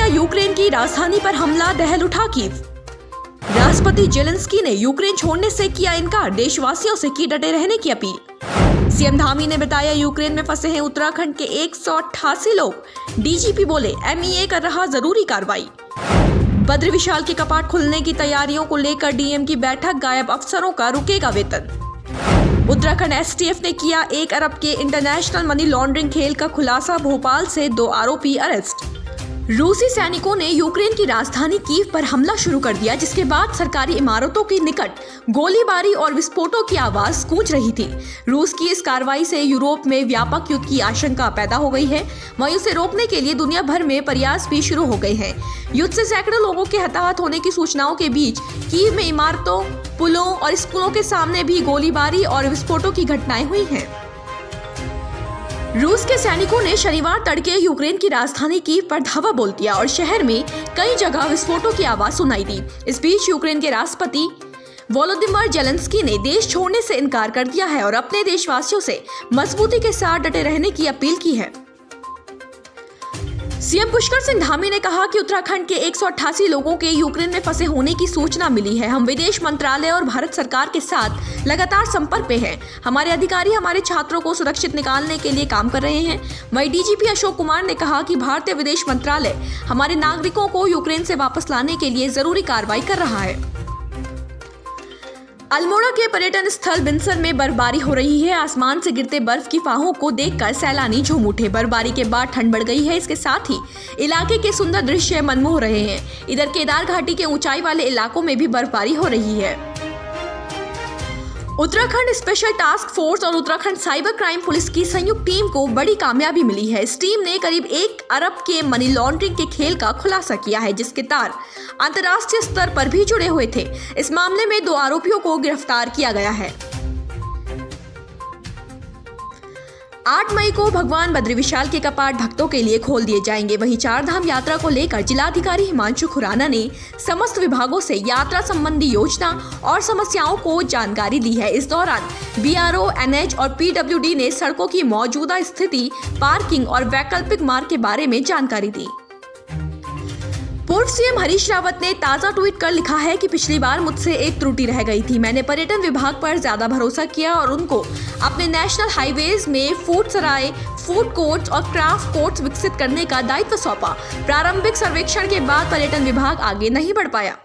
Ukraine की राजधानी पर हमला, दहल उठा कीव। राष्ट्रपति जेलेंस्की ने यूक्रेन छोड़ने से किया इनकार, देशवासियों से की डटे रहने की अपील। सीएम धामी ने बताया यूक्रेन में फंसे हैं उत्तराखंड के 188 लोग। डीजीपी बोले एमईए कर रहा जरूरी कार्रवाई। बद्री विशाल के कपाट खुलने की तैयारियों को लेकर डीएम की बैठक, गायब अफसरों का रुकेगा वेतन। उत्तराखंड एसटीएफ ने किया 1 अरब के इंटरनेशनल मनी लॉन्ड्रिंग खेल का खुलासा, भोपाल से 2 आरोपी अरेस्ट। रूसी सैनिकों ने यूक्रेन की राजधानी कीव पर हमला शुरू कर दिया, जिसके बाद सरकारी इमारतों के निकट गोलीबारी और विस्फोटों की आवाज गूंज रही थी। रूस की इस कार्रवाई से यूरोप में व्यापक युद्ध की आशंका पैदा हो गई है। वहीं उसे रोकने के लिए दुनिया भर में प्रयास भी शुरू हो गए हैं। युद्ध से सैकड़ों लोगों के हताहत होने की सूचनाओं के बीच कीव में इमारतों, पुलों और स्कूलों के सामने भी गोलीबारी और विस्फोटों की घटनाएं हुई हैं। रूस के सैनिकों ने शनिवार तड़के यूक्रेन की राजधानी कीव पर धावा बोल दिया और शहर में कई जगह विस्फोटों की आवाज सुनाई दी। इस बीच यूक्रेन के राष्ट्रपति वोलोदिमीर जेलेंस्की ने देश छोड़ने से इनकार कर दिया है और अपने देशवासियों से मजबूती के साथ डटे रहने की अपील की है। सीएम पुष्कर सिंह धामी ने कहा कि उत्तराखंड के 188 लोगों के यूक्रेन में फंसे होने की सूचना मिली है। हम विदेश मंत्रालय और भारत सरकार के साथ लगातार संपर्क पे हैं। हमारे अधिकारी हमारे छात्रों को सुरक्षित निकालने के लिए काम कर रहे हैं। वहीं डीजीपी अशोक कुमार ने कहा कि भारतीय विदेश मंत्रालय हमारे नागरिकों को यूक्रेन से वापस लाने के लिए जरूरी कार्रवाई कर रहा है। अल्मोड़ा के पर्यटन स्थल बिनसर में बर्फबारी हो रही है। आसमान से गिरते बर्फ की फाहों को देखकर सैलानी झूम उठे। बर्फबारी के बाद ठंड बढ़ गई है। इसके साथ ही इलाके के सुंदर दृश्य मनमोह रहे हैं। इधर केदार घाटी के ऊंचाई वाले इलाकों में भी बर्फबारी हो रही है। उत्तराखंड स्पेशल टास्क फोर्स और उत्तराखंड साइबर क्राइम पुलिस की संयुक्त टीम को बड़ी कामयाबी मिली है। इस टीम ने करीब 1 अरब के मनी लॉन्ड्रिंग के खेल का खुलासा किया है, जिसके तार अंतर्राष्ट्रीय स्तर पर भी जुड़े हुए थे। इस मामले में 2 आरोपियों को गिरफ्तार किया गया है। 8 मई को भगवान बद्री विशाल के कपाट भक्तों के लिए खोल दिए जाएंगे। वहीं 4 धाम यात्रा को लेकर जिलाधिकारी हिमांशु खुराना ने समस्त विभागों से यात्रा संबंधी योजना और समस्याओं को जानकारी दी है। इस दौरान बीआरओ, एनएच और पीडब्ल्यूडी ने सड़कों की मौजूदा स्थिति, पार्किंग और वैकल्पिक मार्ग के बारे में जानकारी दी। पूर्व सीएम हरीश रावत ने ताजा ट्वीट कर लिखा है कि पिछली बार मुझसे एक त्रुटि रह गई थी। मैंने पर्यटन विभाग पर ज्यादा भरोसा किया और उनको अपने नेशनल हाईवेज में फूड सराय, फूड कोर्ट्स और क्राफ्ट कोर्ट्स विकसित करने का दायित्व सौंपा। प्रारंभिक सर्वेक्षण के बाद पर्यटन विभाग आगे नहीं बढ़ पाया।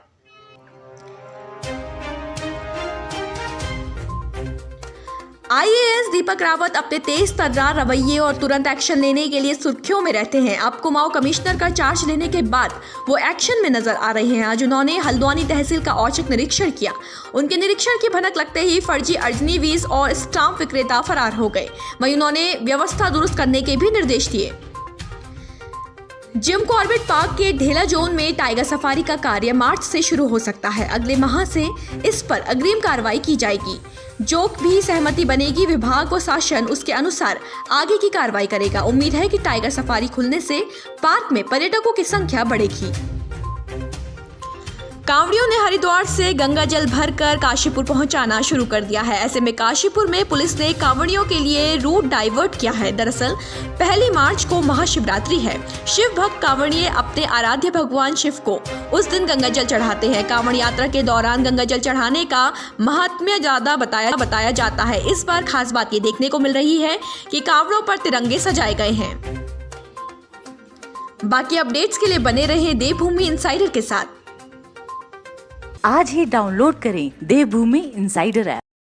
आईएएस दीपक रावत अपने तेज तर्रार रवैये और तुरंत एक्शन लेने के लिए सुर्खियों में रहते हैं। अब कुमाऊं कमिश्नर का चार्ज लेने के बाद वो एक्शन में नजर आ रहे हैं। आज उन्होंने हल्द्वानी तहसील का औचक निरीक्षण किया। उनके निरीक्षण की भनक लगते ही फर्जी अर्जनीवीज और स्टाम्प विक्रेता फरार हो गए। वहीं उन्होंने व्यवस्था दुरुस्त करने के भी निर्देश दिए। जिम कॉर्बेट पार्क के ढेला जोन में टाइगर सफारी का कार्य मार्च से शुरू हो सकता है। अगले माह से इस पर अग्रिम कार्रवाई की जाएगी। जो भी सहमति बनेगी, विभाग व शासन उसके अनुसार आगे की कार्रवाई करेगा। उम्मीद है कि टाइगर सफारी खुलने से पार्क में पर्यटकों की संख्या बढ़ेगी। कांवड़ियों ने हरिद्वार से गंगा जल भरकर काशीपुर पहुंचाना शुरू कर दिया है। ऐसे में काशीपुर में पुलिस ने कांवड़ियों के लिए रूट डाइवर्ट किया है। दरअसल 1 मार्च को महाशिवरात्रि है। शिव भक्त कांवड़िये अपने आराध्य भगवान शिव को उस दिन गंगा जल चढ़ाते हैं। कांवड़ यात्रा के दौरान गंगा जल चढ़ाने का महात्म्य ज्यादा बताया जाता है। इस बार खास बात ये देखने को मिल रही है कि कांवड़ों पर तिरंगे सजाए गए हैं। बाकी अपडेट्स के लिए बने रहे देवभूमि इंसाइडर के साथ। आज ही डाउनलोड करें देवभूमि इंसाइडर ऐप।